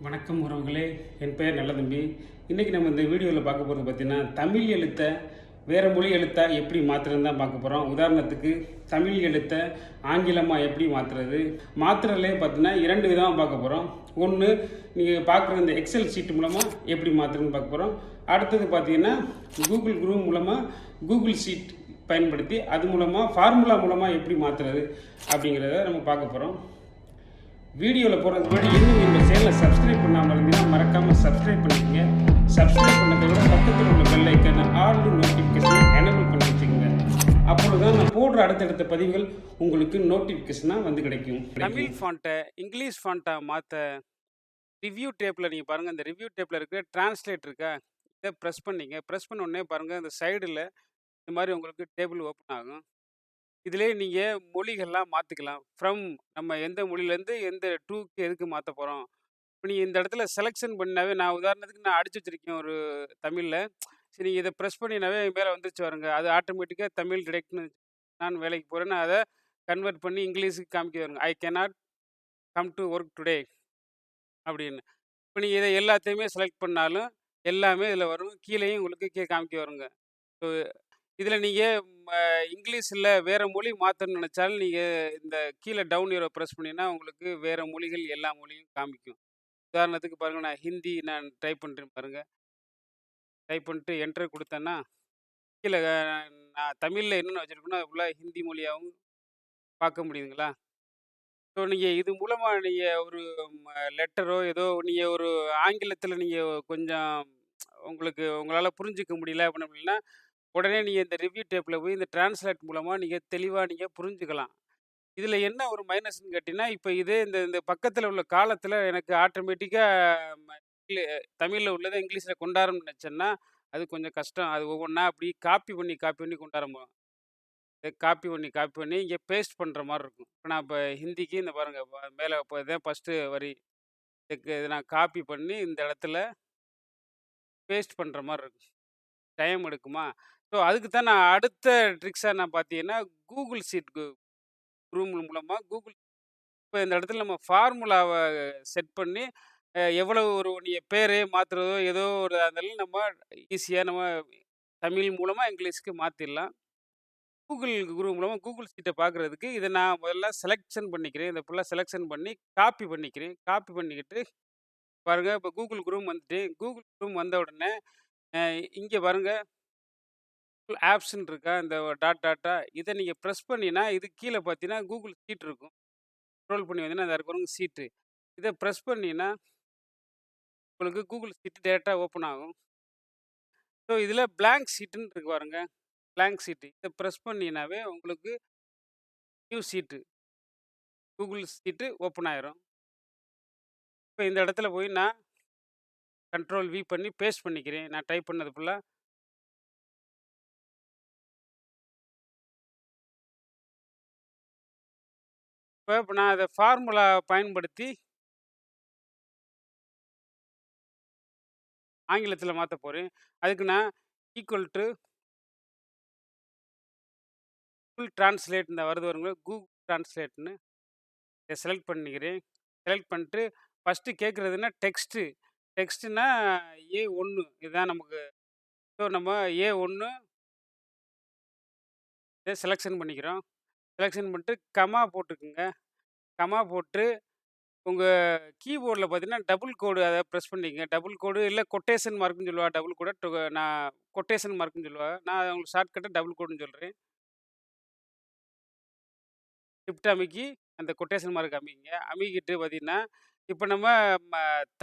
வணக்கம் உறவுகளே, என் பெயர் நல்லதம்பி. இன்றைக்கி நம்ம இந்த வீடியோவில் பார்க்க போகிறது பார்த்திங்கன்னா, தமிழ் எழுத்தை வேறு மொழி எழுத்தா எப்படி மாற்றுறதுன்னு தான் பார்க்க போகிறோம். உதாரணத்துக்கு தமிழ் எழுத்தை ஆங்கிலமாக எப்படி மாற்றுறது, மாற்றுறதுலே பார்த்தீங்கன்னா 2 விதமாக பார்க்க போகிறோம். ஒன்று, நீங்கள் பார்க்குற இந்த எக்ஸல் சீட் மூலமாக எப்படி மாற்றுறதுன்னு பார்க்க போகிறோம். அடுத்தது பார்த்திங்கன்னா கூகுள் குரூப் மூலமாக கூகுள் ஷீட் பயன்படுத்தி அது மூலமாக ஃபார்முலா மூலமாக எப்படி மாற்றுறது அப்படிங்கிறத நம்ம பார்க்க போகிறோம். வீடியோவில் போகிறதுக்கு முன்னாடி இன்னும் இந்த சேனலை சப்ஸ்கிரைப் பண்ணாமல் இருந்தீங்கன்னா மறக்காமல் சப்ஸ்கிரைப் பண்ணிக்கோங்க. சப்ஸ்கிரைப் பண்ணதை விட பக்கத்தில் உள்ள பெல் ஐக்கான ஆல் நோட்டிஃபிகேஷனை எனேபிள் பண்ணி வச்சுக்கோங்க. அப்பொழுது தான் நான் போடுற அடுத்தடுத்த பதிவுகள் உங்களுக்கு நோட்டிஃபிகேஷனாக வந்து கிடைக்கும். தமிழ் ஃபாண்ட்டை இங்கிலீஷ் ஃபாண்ட்டாக மாற்ற ரிவ்யூ டேப்பில் நீங்கள் பாருங்கள். இந்த ரிவ்யூ டேப்பில் இருக்கிற டிரான்ஸ்லேட் இருக்கா, இதை ப்ரெஸ் பண்ணிங்க. ப்ரெஸ் பண்ண உடனே பாருங்கள், இந்த சைடில் இந்த மாதிரி உங்களுக்கு டேபிள் ஓப்பன் ஆகும். இதிலே நீங்கள் மொழிகள்லாம் மாற்றிக்கலாம். ஃப்ரம் நம்ம எந்த மொழியிலேருந்து எந்த டூக்கு எதுக்கு மாற்ற போகிறோம். இப்போ நீங்கள் இந்த இடத்துல செலெக்ஷன் பண்ணாவே, நான் உதாரணத்துக்கு நான் அடிச்சு வச்சுருக்கேன் ஒரு தமிழில். சரி, நீங்கள் இதை ப்ரெஸ் பண்ணினாவே மேலே வந்துருச்சு வருங்க. அது ஆட்டோமேட்டிக்காக தமிழ் டிரெக்ட்னு நான் வேலைக்கு போகிறேன்னு அதை கன்வெர்ட் பண்ணி இங்கிலீஷுக்கு காமிக்க வருங்க. I cannot come to work today அப்படின்னு. இப்போ நீங்கள் இதை எல்லாத்தையுமே செலக்ட் பண்ணாலும் எல்லாமே இதில் வரும். கீழேயும் உங்களுக்கு காமிக்க வருங்க. ஸோ இதில் நீங்கள் இங்கிலீஷில் வேறு மொழி மாற்றணும்னு நினச்சாலும் நீங்கள் இந்த கீழே டவுன் ஏரோ ப்ரெஸ் பண்ணிங்கன்னா உங்களுக்கு வேறு மொழிகள் எல்லா மொழியும் காமிக்கும். உதாரணத்துக்கு பாருங்கள், நான் ஹிந்தி டைப் பண்ணுறேன் பாருங்கள். டைப் பண்ணிட்டு என்ட்ரு கொடுத்தேன்னா கீழே நான் தமிழில் என்னென்ன வச்சுருக்கேனோ அது ஃபுல்லாக ஹிந்தி மொழியாகவும் பார்க்க முடியுதுங்களா. ஸோ நீங்கள் இது மூலமாக நீங்கள் ஒரு லெட்டரோ ஏதோ நீங்கள் ஒரு ஆங்கிலத்தில் நீங்கள் கொஞ்சம் உங்களால் புரிஞ்சிக்க முடியல அப்படின்னா உடனே நீங்கள் இந்த ரிவ்யூ டேப்பில் போய் இந்த டிரான்ஸ்லேட் மூலமாக நீங்கள் தெளிவாக நீங்கள் புரிஞ்சுக்கலாம். இதில் என்ன ஒரு மைனஸ்ன்னு கேட்டிங்கன்னா, இப்போ இதே இந்த இந்த பக்கத்தில் உள்ள காலத்தில் எனக்கு ஆட்டோமேட்டிக்காக தமிழில் உள்ளதை இங்கிலீஷில் கொண்டாடணும்னு நினச்சேன்னா அது கொஞ்சம் கஷ்டம். அது ஒவ்வொன்றா அப்படி காப்பி பண்ணி கொண்டாடும்போம். காப்பி பண்ணி இங்கே பேஸ்ட் பண்ணுற மாதிரி இருக்கும். இப்போ நான் இப்போ ஹிந்திக்கு இந்த பாருங்கள், மேலே இப்போ இதான் ஃபஸ்ட்டு வரி. இதுக்கு இதை நான் காப்பி பண்ணி இந்த இடத்துல பேஸ்ட் பண்ணுற மாதிரி இருக்கும். டைம் எடுக்குமா? ஸோ அதுக்கு தான் நான் அடுத்த ட்ரிக்ஸாக நான் பார்த்தீங்கன்னா, கூகுள் ஷீட் ரூம் மூலமாக இப்போ இந்த இடத்துல நம்ம ஃபார்முலாவ செட் பண்ணி எவ்வளவு ஒரு நீங்கள் பேரே மாற்றுறதோ ஏதோ ஒரு அதெல்லாம் நம்ம ஈஸியாக நம்ம தமிழ் மூலமாக இங்கிலீஷ்க்கு மாற்றிடலாம். கூகுள் குரூப் மூலமாக கூகுள் ஷீட்டை பார்க்குறதுக்கு இதை நான் முதல்ல செலெக்ஷன் பண்ணிக்கிறேன். இதை ஃபுல்லாக செலெக்ஷன் பண்ணி காப்பி பண்ணிக்கிறேன். காப்பி பண்ணிக்கிட்டு பாருங்கள், இப்போ கூகுள் குரூப் வந்துட்டேன். கூகுள் குரூப் வந்த உடனே இங்கே பாருங்கள், ஆப்ஸ்ன்னு இருக்கா, இந்த டாட்டா இதை நீங்கள் ப்ரெஸ் பண்ணினா இது கீழே பார்த்தீங்கன்னா கூகுள் ஷீட் இருக்கும். ஸ்க்ரோல் பண்ணி வந்தீங்கன்னா அது இருக்கும் ஷீட்டு. இதை ப்ரெஸ் பண்ணினா உங்களுக்கு கூகுள் ஷீட் டேரெக்டாக ஓப்பன் ஆகும். ஸோ இதில் பிளாங்க் ஷீட்டுன்னு இருக்கு பாருங்க, பிளாங்க் ஷீட்டு. இதை ப்ரெஸ் பண்ணினாவே உங்களுக்கு new sheet Google sheet open ஆயிரும். இப்போ இந்த இடத்துல போய் நான் கண்ட்ரோல் வி பண்ணி பேஸ்ட் பண்ணிக்கிறேன். நான் டைப் பண்ணது ஃபுல்லாக இப்போ நான் அதை ஃபார்முலா பயன்படுத்தி ஆங்கிலத்தில் மாற்ற போகிறேன். அதுக்கு நான் ஈக்குவல் டு கூகுள் டிரான்ஸ்லேட் இந்த வருங்க, கூகுள் டிரான்ஸ்லேட்னு இதை செலக்ட் பண்ணிக்கிறேன். செலக்ட் பண்ணிட்டு ஃபஸ்ட்டு கேட்குறதுன்னா டெக்ஸ்ட்டுனா A1 இதுதான் நமக்கு. ஸோ நம்ம A1 இதை செலெக்ஷன் பண்ணிக்கிறோம். செலெக்ஷன் பண்ணிட்டு கமா போட்டுக்குங்க. கமா போட்டு உங்கள் கீபோர்டில் பார்த்தீங்கன்னா டபுள் கோடு அதை ப்ரெஸ் பண்ணிக்கங்க. டபுள் கோடு இல்லை கொட்டேஷன் மார்க்குன்னு சொல்லுவா. டபுள் கோடை நான் கொட்டேஷன் மார்க்குன்னு சொல்லுவாங்க. நான் உங்களுக்கு ஷார்ட்கட்டை டபுள் கோடுன்னு சொல்கிறேன். ஷிஃப்ட் அமைக்கி அந்த கொட்டேஷன் மார்க் அமைக்கிங்க. அமைக்கிட்டு பார்த்தீங்கன்னா இப்போ நம்ம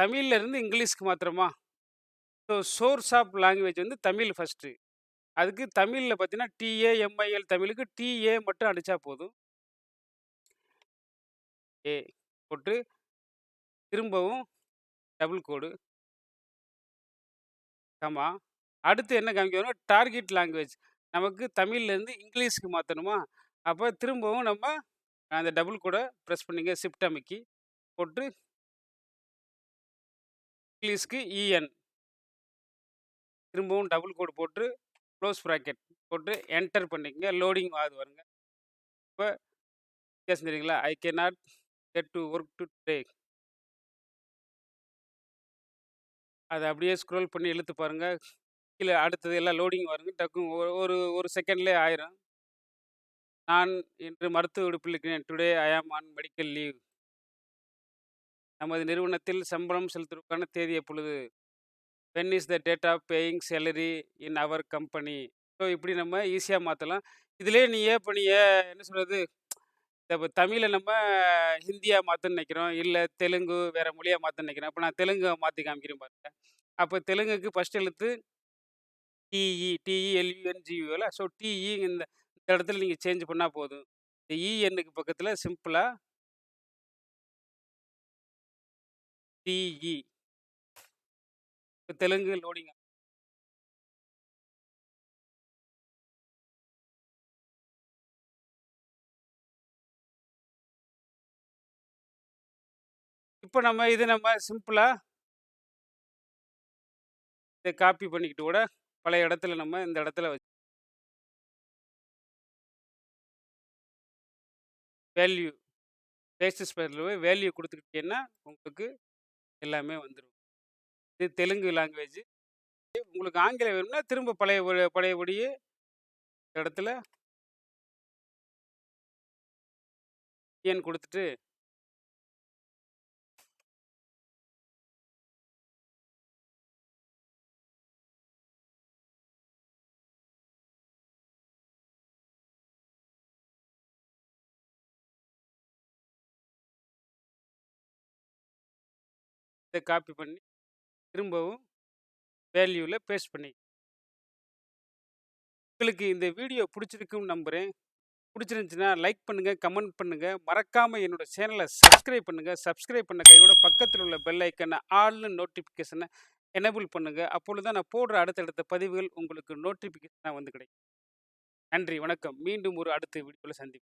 தமிழ்ல இருந்து இங்கிலீஷ்க்கு மாத்திரமா. ஸோ சோர்ஸ் ஆஃப் லாங்குவேஜ் வந்து தமிழ் ஃபஸ்ட்டு. அதுக்கு தமிழில் பார்த்தீங்கன்னா TAMIL, தமிழுக்கு TA மட்டும் அடித்தா போதும். ஏ போட்டு திரும்பவும் டபுள் கோடு கமா. அடுத்து என்ன காமிக்கணும், டார்கெட் லாங்குவேஜ். நமக்கு தமிழ்லேருந்து இங்கிலீஷ்க்கு மாற்றணுமா, அப்போ திரும்பவும் நம்ம அந்த டபுள் கோடை ப்ரெஸ் பண்ணிங்க. ஷிஃப்ட் அமைக்கி போட்டு இங்கிலீஷ்க்கு EN திரும்பவும் டபுள் கோடு போட்டு க்ளோஸ் ப்ராக்கெட் போட்டு என்டர் பண்ணிக்கங்க. லோடிங் ஆகுது வருங்க. இப்போ வித்தியாசம் தெரியுங்களா? I can not get to work to day. அத அப்படியே ஸ்க்ரோல் பண்ணி இழுத்து பாருங்க. கீழ அடுத்தது எல்லாம் லோடிங் வருங்க. டக்குனு ஒரு ஒரு ஒரு செகண்ட்லயே ஆயிரும். நான் இன்று மருத்துவ விடுப்பில் இருக்கிறேன். டுடே ஐ ஆம் ஆன் மெடிக்கல் லீவ். நமது நிறுவனத்தில் சம்பளம் செலுத்துவதற்கான தேதி எப்பொழுது? When is the date of paying salary in our company. So இப்படி நம்ம ஈஸியா மாத்தலாம். இதிலயே நீ என்ன சொல்றது? இப்ப தமிழ நம்ம ஹிந்தியா மாத்தணும்னு நெனைக்கிறோம். இல்ல தெலுங்கு வேற மொழியா மாத்தணும்னு நெனைக்கிறோம். அப்ப நான் தெலுங்க மாத்தி காமிக்கிறேன் பாருங்க. அப்ப தெலுங்குக்கு ஃபர்ஸ்ட் எழுத்து டிஇஎல்யூஎன்ஜியூல. ஸோ டிஇ இந்த இந்த இடத்துல நீங்க சேஞ்ச் பண்ணா போதும். இந்த எண்ணுக்கு பக்கத்துல சிம்பிளா டிஇ. இப்ப தெலுங்கு லோடிங். இப்ப நம்ம சிம்பிளா இத காப்பி பண்ணிக்கிட்டு கூட பழைய இடத்துல நம்ம இந்த இடத்துல வேல்யூ பேசிஸ் வேல்யூ குடுத்துக்கிட்டீங்கன்னா, உங்களுக்கு எல்லாமே வந்துரும். இது தெலுங்கு லாங்குவேஜ். உங்களுக்கு ஆங்கிலம் வேணும்னா திரும்ப பழையபடியே இந்த இடத்துல குடுத்துட்டு இத காப்பி பண்ணி திரும்பவும் வேல்யூல பேஸ்ட் பண்ணி. உங்களுக்கு இந்த வீடியோ புடிச்சிருக்கும்னு நம்புறேன். புடிச்சிருந்துச்சுன்னா லைக் பண்ணுங்க, கமெண்ட் பண்ணுங்க. மறக்காம என்னோட சேனல சப்ஸ்கிரைப் பண்ணுங்க. சப்ஸ்கிரைப் பண்ண கையோட பக்கத்துல உள்ள பெல் ஐகான ஆல்னு நோட்டிஃபிகேஷன எனேபிள் பண்ணுங்க. அப்பொழுது தான் நான் போடுற அடுத்தடுத்த பதிவுகள் உங்களுக்கு நோட்டிஃபிகேஷனா வந்து கிடைக்கும். நன்றி, வணக்கம். மீண்டும் ஒரு அடுத்த வீடியோல சந்திப்போம்.